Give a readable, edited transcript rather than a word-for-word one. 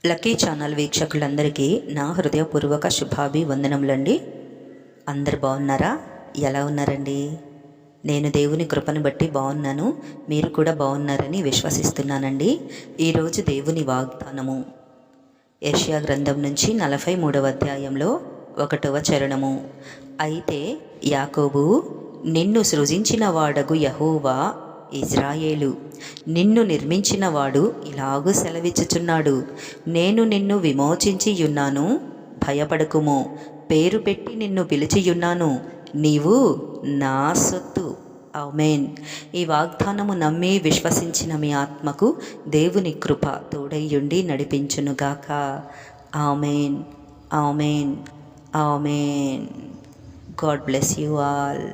Lucky channel వీక్షకులందరికీ నా హృదయపూర్వక శుభాభివందనములండి. అందరు బాగున్నారా? ఎలా ఉన్నారండి? నేను దేవుని కృపను బట్టి బాగున్నాను. మీరు కూడా బాగున్నారని విశ్వసిస్తున్నానండి. ఈరోజు దేవుని వాగ్దానము యెషయా గ్రంథం నుంచి 43వ అధ్యాయంలో 1వ చరణము. అయితే యాకోబు, నిన్ను సృజించిన వాడగు యెహోవా, ఇజ్రాయేలు, నిన్ను నిర్మించినవాడు ఇలాగూ సెలవిచ్చుచున్నాడు, నేను నిన్ను విమోచించియున్నాను, భయపడకుము, పేరు పెట్టి నిన్ను పిలిచియున్నాను, నీవు నా సొత్తు. ఆమేన్. ఈ వాగ్దానము నమ్మి విశ్వసించిన మీ ఆత్మకు దేవుని కృప తోడయ్యుండి నడిపించునుగాక. Amen, amen, amen. God bless you all.